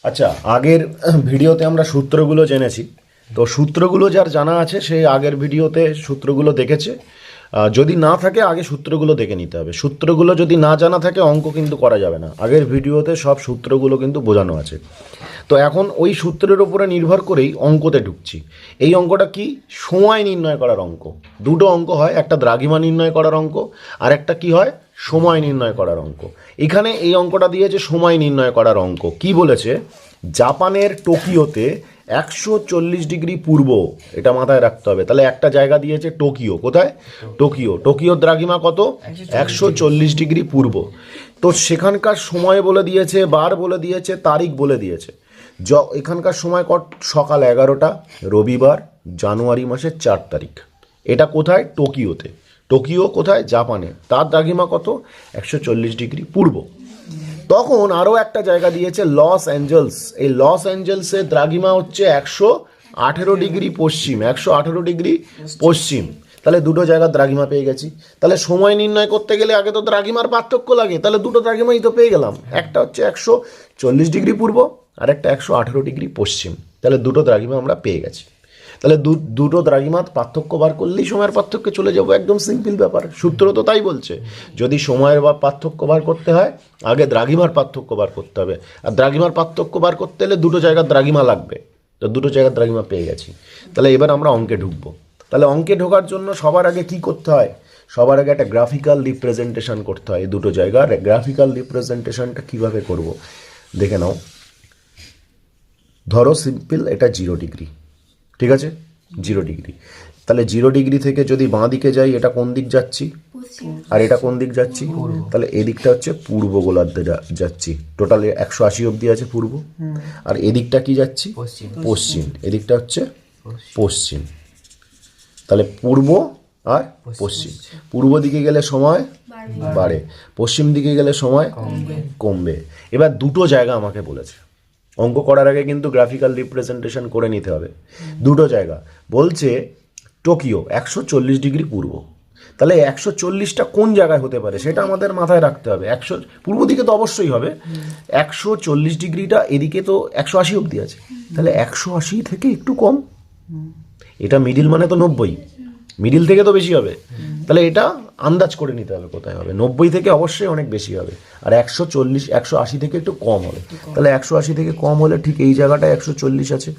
আচ্ছা, আগের ভিডিওতে আমরা সূত্রগুলো জেনেছি। তো সূত্রগুলো যার জানা আছে সে আগের ভিডিওতে সূত্রগুলো দেখেছে। যদি না থাকে আগে সূত্রগুলো দেখে নিতে হবে। সূত্রগুলো যদি না জানা থাকে অঙ্ক কিন্তু করা যাবে না। আগের ভিডিওতে সব সূত্রগুলো কিন্তু বোঝানো আছে। তো এখন ওই সূত্রের উপরে নির্ভর করেই অঙ্কতে ঢুকছি। এই অঙ্কটা কি? সময় নির্ণয় করার অঙ্ক। দুটো অঙ্ক হয়, একটা দ্রাঘিমা নির্ণয় করার অঙ্ক, আর একটা কি হয়, সময় নির্ণয় করার অঙ্ক। এখানে এই অঙ্কটা দিয়েছে সময় নির্ণয় করার অঙ্ক। কি বলেছে? জাপানের টোকিওতে 140 ডিগ্রি পূর্ব, এটা মাথায় রাখতে হবে। তাহলে একটা জায়গা দিয়েছে টোকিও। কোথায়? টোকিও। টোকিওর দ্রাঘিমা কত? 140 ডিগ্রি পূর্ব। তো সেখানকার সময় বলে দিয়েছে, বার বলে দিয়েছে, তারিখ বলে দিয়েছে। এখানকার সময় সকাল 11টা, রবিবার, জানুয়ারি মাসের 4 তারিখ। এটা কোথায়? টোকিওতে। টোকিও কোথায়? জাপানে। তার দ্রাঘিমা কত? 140 ডিগ্রি পূর্ব। তখন আরও একটা জায়গা দিয়েছে লস অ্যাঞ্জেলস। এই লস অ্যাঞ্জেলসের দ্রাঘিমা হচ্ছে 118 ডিগ্রি পশ্চিম। 118 ডিগ্রি পশ্চিম। তাহলে দুটো জায়গার দ্রাঘিমা পেয়ে গেছি। তাহলে সময় নির্ণয় করতে গেলে আগে তো দ্রাঘিমার পার্থক্য লাগে। তাহলে দুটো দ্রাঘিমাই তো পেয়ে গেলাম। একটা হচ্ছে 140 ডিগ্রি পূর্ব, আর একটা 118 ডিগ্রি পশ্চিম। তাহলে দুটো দ্রাঘিমা আমরা পেয়ে গেছি। তাহলে দুটো দ্রাঘিমার পার্থক্য বার করলেই সময়ের পার্থক্য চলে যাবো। একদম সিম্পল ব্যাপার। সূত্র তো তাই বলছে। যদি সময়ের বা পার্থক্য বার করতে হয় আগে দ্রাঘিমার পার্থক্য বার করতে হবে। আর দ্রাঘিমার পার্থক্য বার করতে হলে দুটো জায়গার দ্রাঘিমা লাগবে। তো দুটো জায়গার দ্রাঘিমা পেয়ে গেছি। তাহলে এবার আমরা অঙ্কে ঢুকবো। তাহলে অঙ্কে ঢোকার জন্য সবার আগে কি করতে হয়? সবার আগে একটা গ্রাফিক্যাল রিপ্রেজেন্টেশন করতে হয়। এই দুটো জায়গার গ্রাফিক্যাল রিপ্রেজেন্টেশনটা কীভাবে করব দেখে নাও। ধরো সিম্পল এটা 0 ডিগ্রি, ঠিক আছে? 0 ডিগ্রি। তাহলে 0 ডিগ্রি থেকে যদি বাঁ দিকে যাই, এটা কোন দিক যাচ্ছি? আর এটা কোন দিক যাচ্ছি? তাহলে এদিকটা হচ্ছে পূর্ব গোলার্ধে যাচ্ছি। টোটাল 180 অবধি আছে পূর্ব। আর এদিকটা কি যাচ্ছি? পশ্চিম। এদিকটা হচ্ছে পশ্চিম। তাহলে পূর্ব আর পশ্চিম। পূর্ব দিকে গেলে সময় বাড়ে, পশ্চিম দিকে গেলে সময় কমবে। এবার দুটো জায়গা আমাকে বলেছে। অঙ্ক করার আগে কিন্তু গ্রাফিক্যাল রিপ্রেজেন্টেশন করে নিতে হবে। দুটো জায়গা বলছে। টোকিও 140 ডিগ্রি পূর্ব। তাহলে 140টা কোন জায়গায় হতে পারে সেটা আমাদের মাথায় রাখতে হবে। পূর্ব দিকে তো অবশ্যই হবে। 140 ডিগ্রিটা এদিকে তো 180 অবধি আছে। তাহলে 180 থেকে একটু কম। এটা মিডিল মানে তো 90, মিডিল থেকে তো বেশি হবে। তাহলে এটা আন্দাজ করে নিতে হবে কোথায় হবে। 90 থেকে অবশ্যই অনেক বেশি হবে। আর 180 থেকে একটু কম হবে। তাহলে 180 থেকে কম হলে ঠিক এই জায়গাটায় 140 আছে।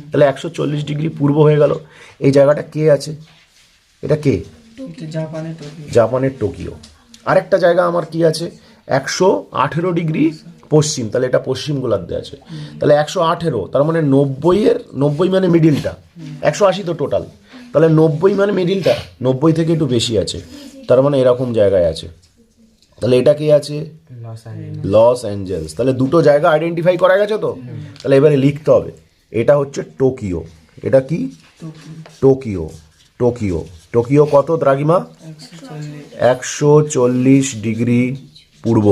তাহলে 140 ডিগ্রি পূর্ব হয়ে গেল। এই জায়গাটা কে আছে? এটা কে? জাপানের টোকিও। আরেকটা জায়গা আমার কি আছে? 118 ডিগ্রি পশ্চিম। তাহলে এটা পশ্চিম গোলার্ধে আছে। তাহলে 118, তার মানে 90 মানে মিডিলটা। 180 তো টোটাল। তাহলে 90 মানে মিডিলটা। 90 থেকে একটু বেশি আছে, তার মানে এরকম জায়গায় আছে। তাহলে এটা কে আছে? Los Angeles. তাহলে দুটো জায়গা আইডেন্টিফাই করা গেছে তো। তাহলে এবারে লিখতে হবে এটা হচ্ছে টোকিও। এটা কি? টোকিও। টোকিও। টোকিও কত দ্রাঘিমা? 140 ডিগ্রি পূর্ব,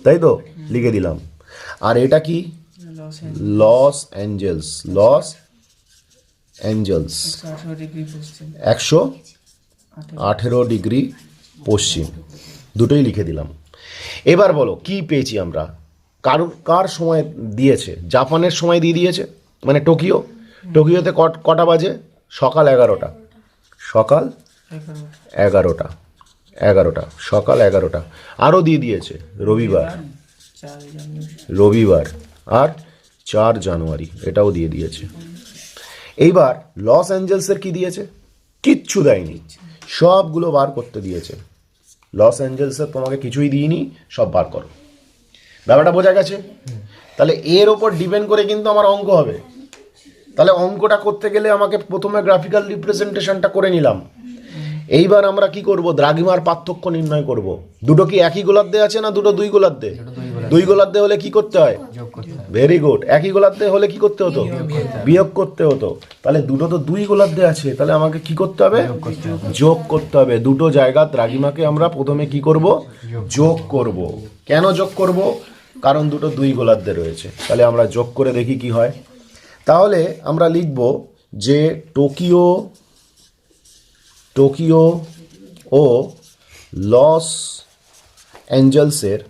তাই তো? লিখে দিলাম। আর এটা কি? Los Angeles. Los Angeles 118 degree পশ্চিম। দুটোই লিখে দিলাম। এবার বলো কি পেয়েছি আমরা? কার সময় দিয়েছে? জাপানের সময় দিয়ে দিয়েছে, মানে টোকিও। টোকিওতে কটা বাজে? সকাল 11টা। সকাল 11টা। 11টা, সকাল 11টা। আরও দিয়ে দিয়েছে রবিবার। রবিবার আর 4 জানুয়ারি, এটাও দিয়ে দিয়েছে। এইবার লস অ্যাঞ্জেলসের কি দিয়েছে? কিচ্ছু দেয়নি, সবগুলো বার করতে দিয়েছে। লস অ্যাঞ্জেলসের তোমাকে কিছুই দিইনি, সব বার করো। ব্যাপারটা বোঝা গেছে? তাহলে এর ওপর ডিপেন্ড করে কিন্তু আমার অঙ্ক হবে। তাহলে অঙ্কটা করতে গেলে আমাকে প্রথমে গ্রাফিক্যাল রিপ্রেজেন্টেশনটা করে নিলাম। এইবার আমরা কি করব? দ্রাঘিমার পার্থক্য নির্ণয় করব। দুটো কি একই গোলার্ধে আছে না দুটো দুই গোলার্ধে? দুই গোলার্ধে হলে কি করতে হয়? Very good. একই গোলার্ধে হলে কি করতে হতো? বিয়োগ করতে হতো। তাহলে দুটো তো দুই গোলার্ধে আছে, তাহলে আমাকে কি করতে হবে? যোগ করতে হবে। দুটো জায়গার দ্রাঘিমাকে আমরা প্রথমে কি করব? যোগ করব। কেন যোগ করব? কারণ দুটো দুই গোলার্ধে রয়েছে। তাহলে আমরা যোগ করে দেখি কি হয়। তাহলে আমরা লিখব যে টোকিও ও লস অ্যাঞ্জেলসের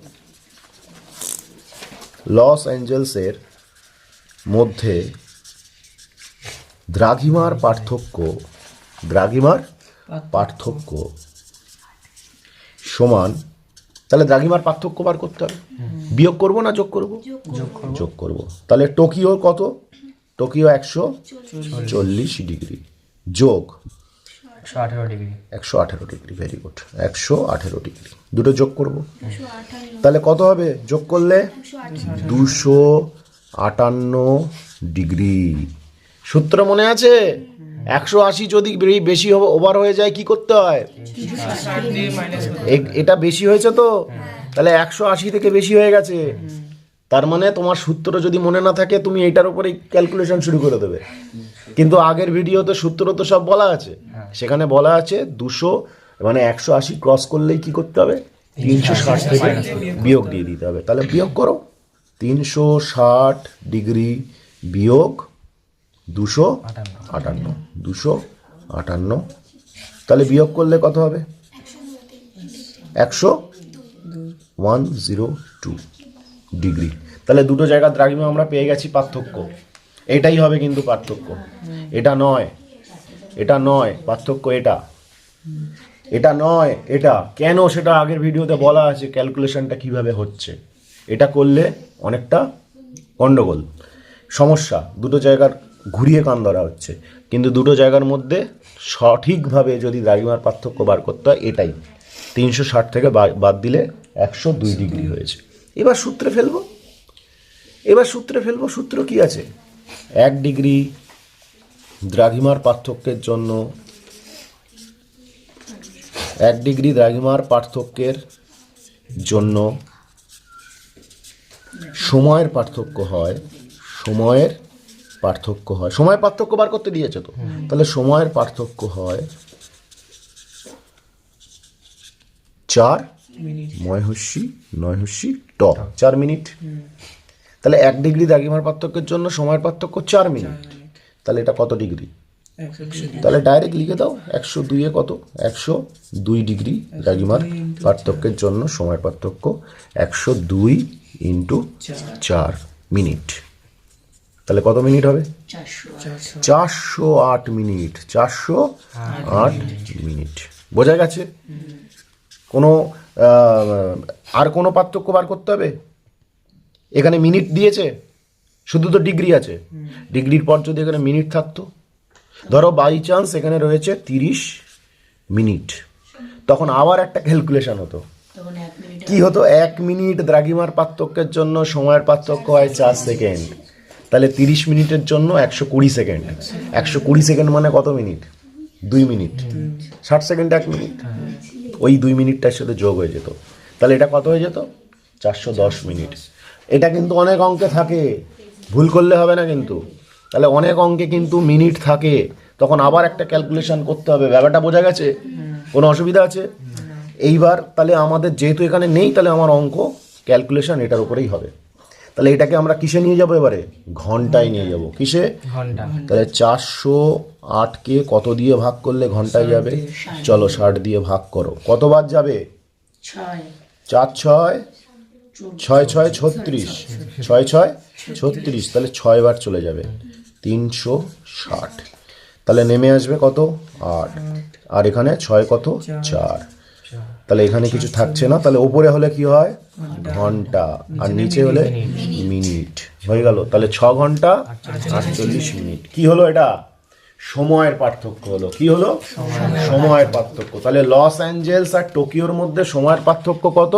মধ্যে দ্রাঘিমার পার্থক্য সমান, তাহলে দ্রাঘিমার পার্থক্য বার করতে হবে। বিয়োগ করব না যোগ করব? যোগ করব। তাহলে টোকিও কত? টোকিও 140 ডিগ্রি যোগ 118 ডিগ্রি। ভেরি গুড, 118 ডিগ্রি দুটো যোগ করব। তাহলে কত হবে যোগ করলে? 258 ডিগ্রি। সূত্র মনে আছে? 180 যদি বেশি ওভার হয়ে যায় কি করতে হয়? এটা বেশি হয়েছে তো, তাহলে 180 থেকে বেশি হয়ে গেছে। তার মানে তোমার সূত্র যদি মনে না থাকে তুমি এইটার উপরেই ক্যালকুলেশন শুরু করে দেবে। কিন্তু আগের ভিডিওতে সূত্র তো সব বলা আছে, সেখানে বলা আছে 200 মানে 180 ক্রস করলেই কি করতে হবে? 360 থেকে বিয়োগ দিয়ে দিতে হবে। তাহলে বিয়োগ করো, 360 ডিগ্রি বিয়োগ 258। তাহলে বিয়োগ করলে কত হবে? 102 ডিগ্রি। তাহলে দুটো জায়গার দ্রাঘিমা আমরা পেয়ে গেছি পার্থক্য। এটাই হবে কিন্তু পার্থক্য, এটা নয় পার্থক্য, এটা নয় এটা। কেন সেটা আগের ভিডিওতে বলা আছে, ক্যালকুলেশনটা কিভাবে হচ্ছে। এটা করলে অনেকটা গন্ডগোল, সমস্যা। দুটো জায়গার ঘুরিয়ে কান ধরা হচ্ছে, কিন্তু দুটো জায়গার মধ্যে সঠিকভাবে যদি দ্রাঘিমার পার্থক্য বার করতে হয়, এটাই 360 থেকে বাদ দিলে 102 ডিগ্রি হয়েছে। এবার সূত্রে ফেলবো। সূত্র কি আছে? 1 ডিগ্রি দ্রাঘিমার পার্থক্যের জন্য, 1 ডিগ্রি দ্রাঘিমার পার্থক্যের জন্য সময়ের পার্থক্য হয়। সময়ের পার্থক্য বার করতে দিয়েছে তো, তাহলে সময়ের পার্থক্য হয় 4 4 মিনিট। তাহলে 1 ডিগ্রি দ্রাঘিমার পার্থক্যের জন্য সময়ের পার্থক্য 4 মিনিট। তাহলে এটা কত ডিগ্রি? তাহলে ডাইরেক্ট লিখে দাও, 102 কত? 102 ডিগ্রি দ্রাঘিমার পার্থক্যের জন্য সময়ের পার্থক্য 102 ইন্টু 4 মিনিট। তাহলে কত মিনিট হবে? 408 মিনিট। 408 মিনিট। বোঝা গেছে? আর কোনো পার্থক্য বার করতে হবে? এখানে মিনিট দিয়েছে, শুধু তো ডিগ্রি আছে। ডিগ্রির পর যদি এখানে মিনিট থাকতো, ধরো বাই চান্স এখানে রয়েছে 30 মিনিট, তখন আবার একটা ক্যালকুলেশন হতো। কি হতো? 1 মিনিট দ্রাঘিমার পার্থক্যের জন্য সময়ের পার্থক্য হয় 4 সেকেন্ড। তাহলে 30 মিনিটের জন্য 120 সেকেন্ড। 120 সেকেন্ড মানে কত মিনিট? 2 মিনিট। 60 second 1 minute. ওই 2 মিনিটটার সাথে যোগ হয়ে যেত। তাহলে এটা কত হয়ে যেত? 410 মিনিট। এটা কিন্তু অনেক অঙ্কে থাকে, ভুল করলে হবে না কিন্তু। তাহলে অনেক অঙ্কে কিন্তু মিনিট থাকে, তখন আবার একটা ক্যালকুলেশন করতে হবে। ব্যাপারটা বোঝা গেছে? কোনো অসুবিধা আছে? এইবার তাহলে আমাদের যেহেতু এখানে নেই, তাহলে আমার অঙ্ক ক্যালকুলেশন এটার উপরেই হবে। তাহলে এটাকে আমরা কিসে নিয়ে যাবো এবারে? ঘন্টায় নিয়ে যাব। কিসে? ঘন্টা। তাহলে 408কে কত দিয়ে ভাগ করলে ঘন্টায় যাবে? চলো 60 দিয়ে ভাগ করো। কতবার যাবে? 4 6 6 6 36, 6 6 36। তাহলে 6 বার চলে যাবে, 360। তাহলে নেমে আসবে কত? 8। আর এখানে 6 কত? 4। তাহলে এখানে কিছু থাকছে না। তাহলে ওপরে হলে কি হয়? ঘন্টা, আর নিচে হলে মিনিট। হয়ে গেল। তাহলে 6 ঘন্টা 48 মিনিট। কি হলো? এটা সময়ের পার্থক্য হলো। কি হলো? সময়ের পার্থক্য। তাহলে লস অ্যাঞ্জেলস আর টোকিওর মধ্যে সময়ের পার্থক্য কত?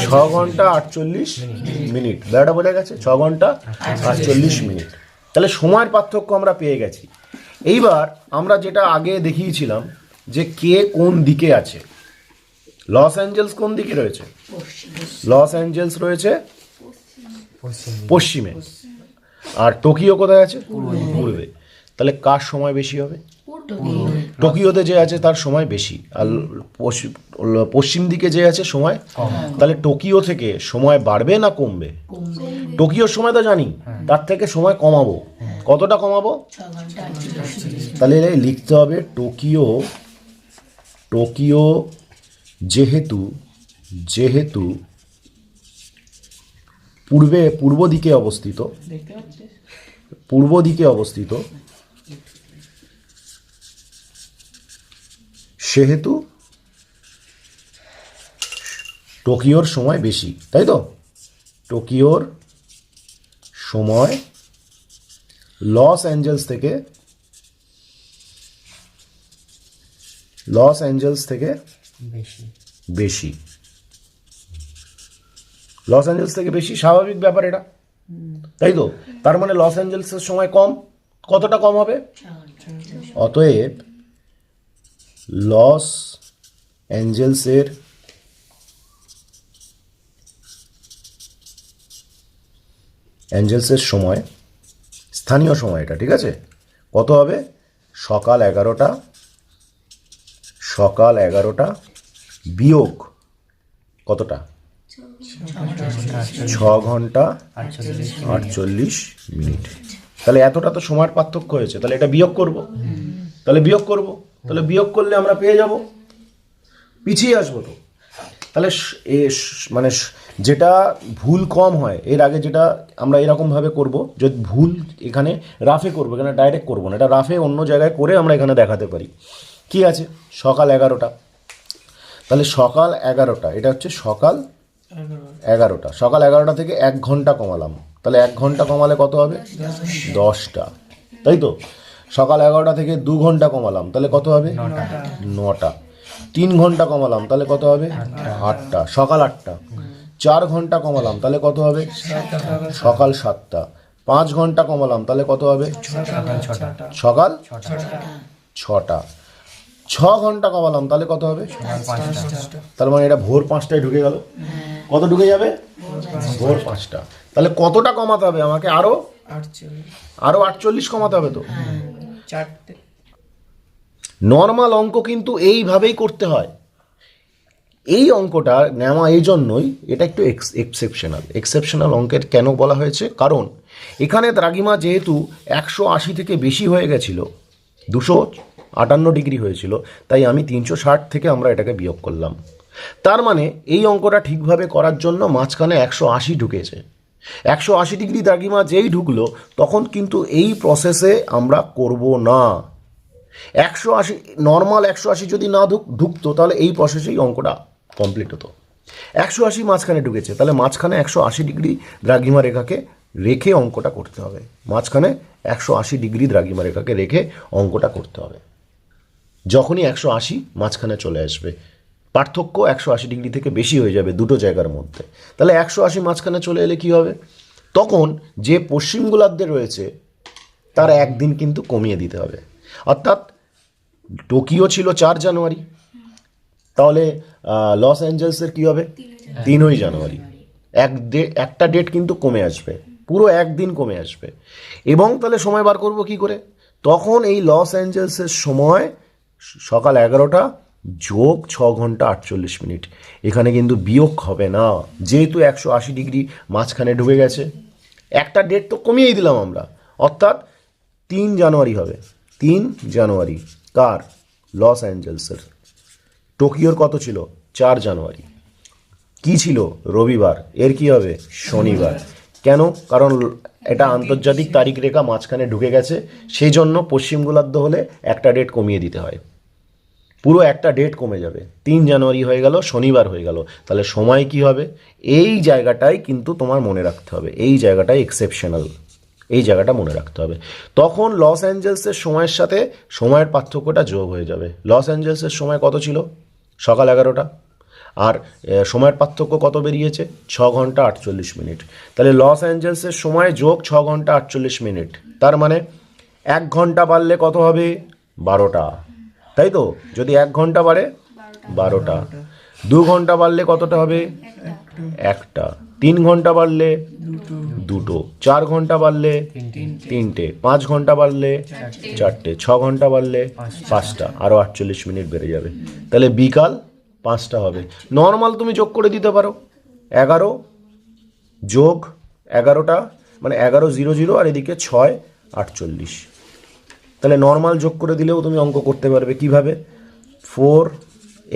6 ঘন্টা 48 মিনিট। ব্যাপারটা বোঝা গেছে? 6 ঘন্টা 48 মিনিট। তাহলে সময়ের পার্থক্য আমরা পেয়ে গেছি। এইবার আমরা যেটা আগে দেখিয়েছিলাম যে কে কোন দিকে আছে। লস অ্যাঞ্জেলস কোন দিকে রয়েছে? লস অ্যাঞ্জেলস রয়েছে পশ্চিমে, আর টোকিও কোথায় আছে? পূর্বে। তাহলে কার সময় বেশি হবে? টোকিওতে যে আছে তার সময় বেশি, আর পশ্চিম দিকে যে আছে সময়। তাহলে টোকিও থেকে সময় বাড়বে না কমবে? টোকিওর সময় তো জানি, তার থেকে সময় কমাবো। কতটা কমাবো? তাহলে লিখতে হবে টোকিও যেহেতু পূর্ব দিকে অবস্থিত, দেখতে পাচ্ছিস? পূর্ব দিকে অবস্থিত, সেহেতু টোকিওর সময় বেশি, তাই তো? টোকিওর সময় লস অ্যাঞ্জেলস থেকে বেশি। বেশি। লস অ্যাঞ্জেলস থেকে বেশি, স্বাভাবিক ব্যাপার এটা, তাই তো? তার মানে লস অ্যাঞ্জেলসের সময় কম, কতটা কম হবে? অতএব লস অ্যাঞ্জেলসের সময়, স্থানীয় সময় এটা, ঠিক আছে, কত হবে? সকাল 11টা বিয়োগ কতটা? 6 ঘন্টা 48 মিনিট। তাহলে এতটা তো সময়ের পার্থক্য হয়েছে, তাহলে এটা বিয়োগ করব, তাহলে বিয়োগ করলে আমরা পেয়ে যাব, পিছিয়ে আসবো তো। তাহলে মানে যেটা ভুল কম হয়, এর আগে যেটা আমরা এরকমভাবে করব, যদি ভুল এখানে রাফে করবো, এখানে ডাইরেক্ট করবো না, এটা রাফে অন্য জায়গায় করে আমরা এখানে দেখাতে পারি। কি আছে? সকাল 11টা, তাহলে সকাল 11টা, এটা হচ্ছে সকাল 11টা, সকাল 11টা থেকে 1 ঘন্টা কমালাম, তাহলে 1 ঘন্টা কমালে কত হবে? 10টা, তাই তো? সকাল 11টা থেকে 2 ঘন্টা কমালাম, তাহলে কত হবে? 9টা। 3 ঘন্টা কমালাম, তাহলে কত হবে? 8টা, সকাল 8টা। 4 ঘন্টা কমালাম, তাহলে কত হবে? সকাল 7টা। 5 ঘন্টা কমালাম, তাহলে কত হবে? সকাল 6টা। 6 ঘন্টা কমালাম, তাহলে কত হবে? তার মানে এটা ভোর 5টায় ঢুকে গেল। কত ঢুকে যাবে? ভোর 5টা। তাহলে কতটা কমাতে হবে আমাকে? আরো 48 কমাতে হবে তো। নর্মাল অঙ্ক কিন্তু এইভাবেই করতে হয়। এই অঙ্কটা নেওয়া এই জন্যই, এটা একটু এক্সেপশনাল অঙ্কের কেন বলা হয়েছে? কারণ এখানে দ্রাঘিমা যেহেতু 180 থেকে বেশি হয়ে গেছিল, 258 ডিগ্রি হয়েছিল, তাই আমি 360 থেকে আমরা এটাকে বিয়োগ করলাম। তার মানে এই অঙ্কটা ঠিকভাবে করার জন্য মাঝখানে 180 ঢুকেছে। 180 ডিগ্রি দ্রাঘিমা যেই ঢুকলো, তখন কিন্তু এই প্রসেসে আমরা করব না। 180 নর্মাল 180 যদি না ঢুকতো, তাহলে এই প্রসেসেই অঙ্কটা কমপ্লিট হতো। 180 মাঝখানে ঢুকেছে, তাহলে মাঝখানে 180 ডিগ্রি দ্রাঘিমা রেখাকে রেখে অঙ্কটা করতে হবে। মাঝখানে 180 ডিগ্রি দ্রাঘিমা রেখাকে রেখে অঙ্কটা করতে হবে। যখনই 180 মাঝখানে চলে আসবে, পার্থক্য 180 ডিগ্রি থেকে বেশি হয়ে যাবে দুটো জায়গার মধ্যে, তাহলে 180 মাঝখানে চলে এলে কি হবে? তখন যে পশ্চিম গোলার্ধে রয়েছে তার একদিন কিন্তু কমিয়ে দিতে হবে। অর্থাৎ টোকিও ছিল 4 জানুয়ারি, তাহলে লস অ্যাঞ্জেলসের কী হবে? 3 জানুয়ারি। একটা ডেট কিন্তু কমে আসবে, পুরো একদিন কমে আসবে। এবং তাহলে সময় বার করব কি করে? তখন এই লস অ্যাঞ্জেলসের সময় সকাল 11টা যোগ 6 ঘন্টা 48 মিনিট। এখানে কিন্তু বিয়োগ হবে না, যেহেতু 180 ডিগ্রি মাঝখানে ঢুকে গেছে। একটা ডেট তো কমিয়েই দিলাম আমরা, অর্থাৎ 3 জানুয়ারি হবে। 3 জানুয়ারি কার? লস অ্যাঞ্জেলসের। টোকিওর কত ছিল? 4 জানুয়ারি। কি ছিল? রবিবার। এর কি হবে? শনিবার। কেন? কারণ এটা আন্তর্জাতিক তারিখ রেখা মাঝখানে ঢুকে গেছে, সেই জন্য পশ্চিম গোলার্ধ হলে একটা ডেট কমিয়ে দিতে হয়, পুরো একটা ডেট কমে যাবে। 3 জানুয়ারি হয়ে গেল, শনিবার হয়ে গেল। তাহলে সময় কি হবে? এই জায়গাটাই কিন্তু তোমার মনে রাখতে হবে, এই জায়গাটাই এক্সেপশনাল, এই জায়গাটা মনে রাখতে হবে। তখন লস অ্যাঞ্জেলসের সময়ের সাথে সময়ের পার্থক্যটা যোগ হয়ে যাবে। লস অ্যাঞ্জেলসের সময় কত ছিল? সকাল 11টা। আর সময়ের পার্থক্য কত বেরিয়েছে? 6 ঘন্টা 48 মিনিট। তাহলে লস অ্যাঞ্জেলসের সময় যোগ 6 ঘন্টা 48 মিনিট, তার মানে 1 ঘন্টা বাড়লে কত হবে? 12টা, তাই তো? যদি 1 ঘন্টা বাড়ে 12টা। 2 ঘন্টা বাড়লে কতটা হবে? 1টা। 3 ঘন্টা বাড়লে 2টো। 4 ঘন্টা বাড়লে 3টে। 5 ঘন্টা বাড়লে 4টে। 6 ঘন্টা বাড়লে 5টা, আরও 48 মিনিট বেড়ে যাবে। তাহলে বিকাল 5টা হবে। নর্মাল তুমি যোগ করে দিতে পারো, 11 যোগ 11টা মানে 11:00 আর এদিকে 6:48। তাহলে নর্মাল যোগ করে দিলেও তুমি অঙ্ক করতে পারবে। কিভাবে? 4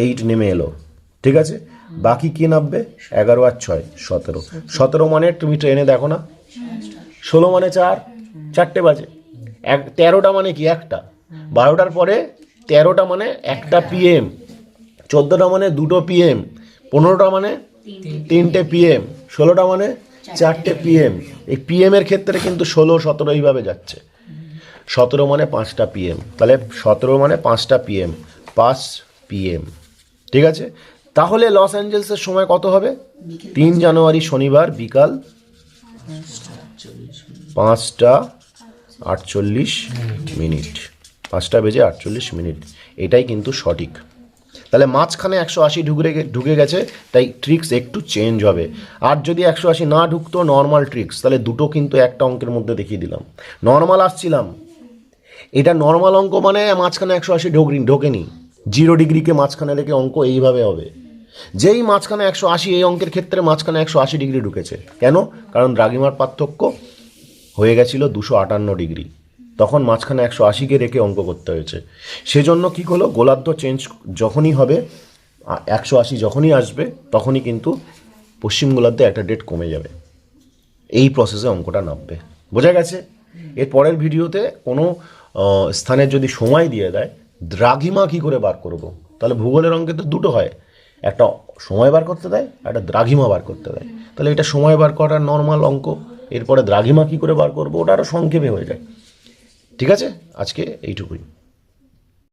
8 নেমে এলো, ঠিক আছে। বাকি কি নামবে? 11 আর 6 17। 17 মানে তুমি ট্রেনে দেখো না, 16 মানে 4, 4টে বাজে, 13টা মানে কি একটা, 12টার পরে 13টা মানে 1টা PM, 14টা মানে 2টো PM, 15টা মানে 3টে PM, 16টা মানে 4টে PM। এই PM এর ক্ষেত্রে কিন্তু 16, 17 এইভাবে যাচ্ছে। 17 মানে 5টা PM, তাহলে 17 মানে 5টা PM, 5 PM। ঠিক আছে, তাহলে লস অ্যাঞ্জেলসের সময় কত হবে? 3 জানুয়ারি শনিবার বিকাল 5টা 48 মিনিট, 5টা বেজে 48 মিনিট। এটাই কিন্তু সঠিক। তাহলে মাঝখানে 180 ঢুকে গেছে, তাই ট্রিক্স একটু চেঞ্জ হবে। আর যদি 180 না ঢুকতো নর্মাল ট্রিক্স, তাহলে দুটো কিন্তু একটা অঙ্কের মধ্যে দেখিয়ে দিলাম। নর্মাল আসছিলাম, এটা নর্মাল অঙ্ক মানে মাঝখানে 180 ঢোকেনি, 0 ডিগ্রিকে মাঝখানে রেখে অঙ্ক এইভাবে হবে। যেই মাঝখানে 180, এই অঙ্কের ক্ষেত্রে মাঝখানে 180 ডিগ্রি ঢুকেছে। কেন? কারণ দ্রাঘিমার পার্থক্য হয়ে গেছিল 258 ডিগ্রি, তখন মাঝখানে 180কে রেখে অঙ্ক করতে হয়েছে। সেজন্য কী হলো, গোলার্ধ চেঞ্জ যখনই হবে, 180 যখনই আসবে, তখনই কিন্তু পশ্চিম গোলার্ধে একটা ডেট কমে যাবে। এই প্রসেসে অঙ্কটা নামবে। বোঝা গেছে? এর পরের ভিডিওতে কোনো স্থানের যদি সময় দিয়ে দেয়, দ্রাঘিমা কী করে বার করব, তাহলে ভূগোলের অঙ্কে তো দুটো হয়, একটা সময় বার করতে দেয়, একটা দ্রাঘিমা বার করতে দেয়। তাহলে এটা সময় বার করার নর্মাল অঙ্ক, এরপরে দ্রাঘিমা কী করে বার করবো ওটা আরও সংক্ষেপে হয়ে যায়। ঠিক আছে, আজকে এইটুকুই।